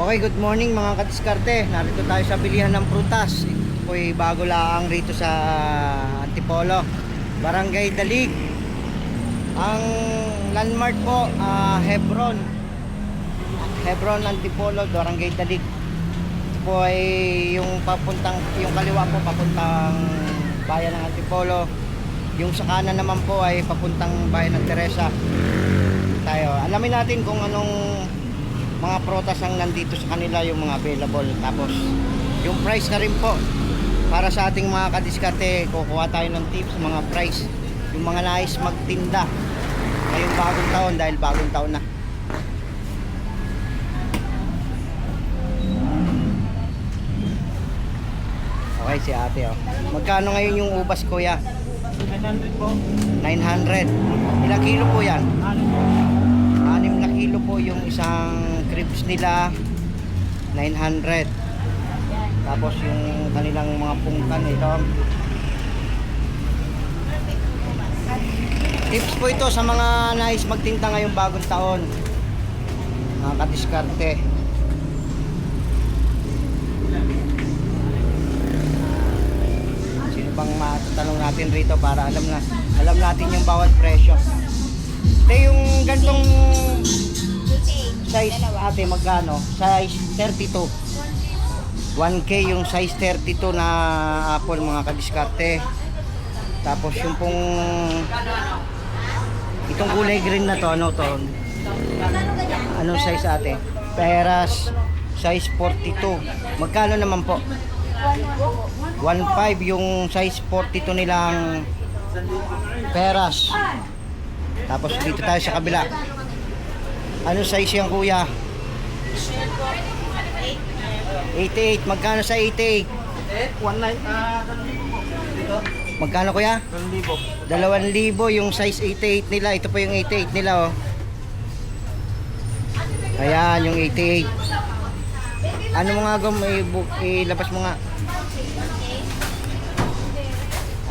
Okay, good morning mga kadiskarte. Narito tayo sa bilihan ng prutas. Ako'y bago lang rito sa Antipolo, Barangay Dalig. Ang landmark po, Hebron Antipolo, Barangay Dalig. Ito po ay yung kaliwa po papuntang bayan ng Antipolo. Yung sa kanan naman po ay papuntang bayan ng Teresa. Tayo, alamin natin kung anong mga prutas ang nandito sa kanila, yung mga available, tapos yung price na rin po para sa ating mga kadiskarte. Kukuha tayo ng tips, mga price, yung mga nais magtinda ngayong bagong taon, dahil bagong taon na. Okay, si ate, oh. Magkano ngayon yung ubas, kuya? 900 po. 900. Ilang kilo po yan? 6 na kilo po yung isang cribs nila, 900. Tapos yung kanilang mga pungkan ito. Tips po ito sa mga nais magtinda ngayong bagong taon, mga kadiskarte. Sino bang matatanong natin rito para alam natin yung bawat presyo. Yung gantong size ate, magkano? Size 32. 1K yung size 32 na apple, mga kadiskarte. Tapos yung pong itong kulay green na to, ano to? Anong size ate? Peras, size 42. Magkano naman po? 1.5 yung size 42 nilang peras. Tapos dito tayo sa kabila. Ano size yan, kuya? 88. Magkano sa 88? 1,900. Magkano, kuya? 2,000. 2,000 yung size 88 nila. Ito po yung 88 nila, oh. Ayan, yung 88. Ano mo nga, ilabas mo nga.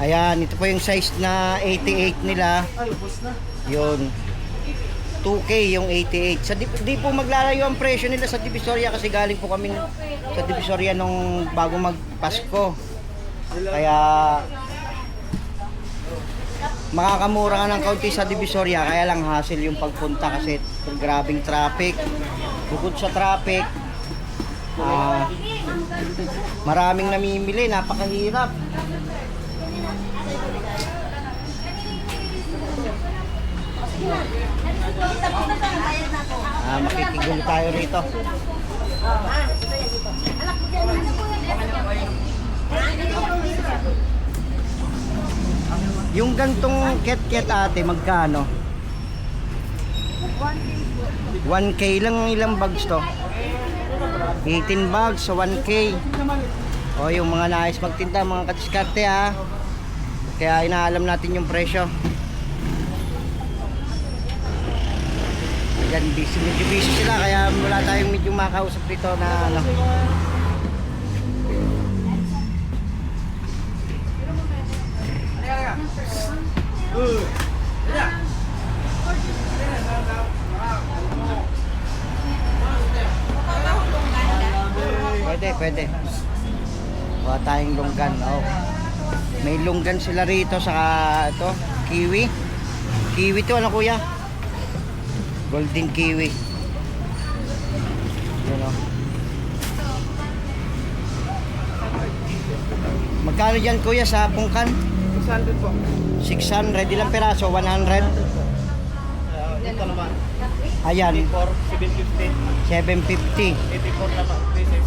Ayan, ito po yung size na 88 nila. Ay, ubos na. Yun, 2K yung 88. Di po maglalayo ang presyo nila sa Divisoria, kasi galing po kami sa Divisoria nung bago magpasko. Kaya makakamura ka ng kaunti sa Divisoria, kaya lang hassle yung pagpunta kasi grabing traffic. Bukod sa traffic, maraming namimili, napakahirap. Makikigulo tayo rito. Yung gantong ket-ket ate, magkano? 1K lang. Ilang bags to? 18 bags, so 1K. O yung mga nais magtinda, mga kadiskarte, ha. Kaya inaalam natin yung presyo. Yan, medyo busy sila, kaya wala tayong medyo makausap dito na ano. Pwede. Wala tayong longgan, oh. May longgan sila rito sa ito, kiwi. Kiwi to, ano kuya? Golden kiwi. Yan, oh. Magkano dyan, kuya, sa pungkan? 600 po. 600. Ilang peraso? 100? Ito naman. Ayan, 750. 750. 84 naman. Pieces.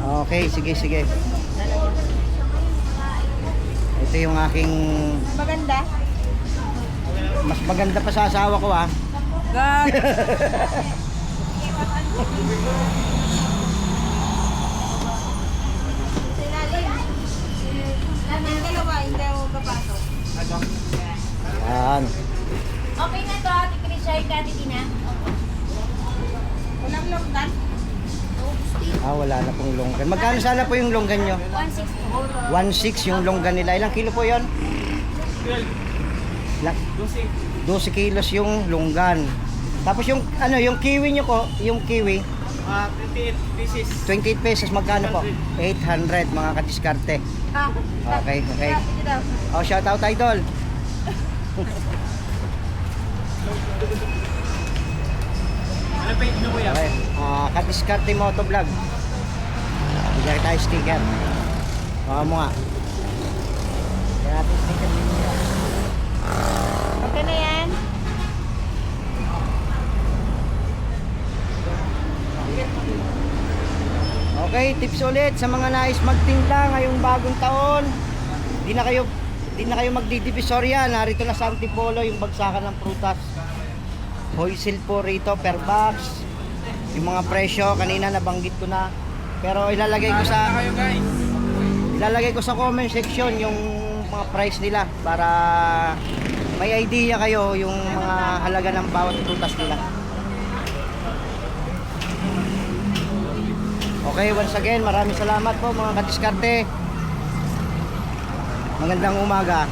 Okay, sige. Ito yung aking Maganda. mas maganda pa sa asawa ko, ha. Gag. Yung dalawa, hindi ako papasok. Yan. Okay na to, Ate Krishay, Ate Tina. Walang longgan. Wala na pong longgan. Magkano sana po yung longgan nyo? 160. 1.6 yung longgan nila. Ilang kilo po yon? 12 kilos yung longgan. Tapos yung ano, yung kiwi nyo ko, yung kiwi, 28 pieces. 28 pesos, magkano po? 800 mga kadiskarte. Okay, okay. Oh, shout out idol. Ano page nyo kuya? Okay. Kadiskarte Motovlog. Bigyan tayo sticker. Baka mo nga. Bigyan natin sticker dito. Okay na yan. Okay, tips ulit sa mga nais magtinda ngayong bagong taon. Di na kayo magdidivisorya. Narito na sa Antipolo yung bagsakan ng prutas. Wholesale po rito per box. Yung mga presyo kanina nabanggit ko na. Pero ilalagay ko sa comment section yung mga price nila para may idea kayo yung mga halaga ng bawat prutas nila. Okay, once again, maraming salamat po mga kadiskarte. Magandang umaga.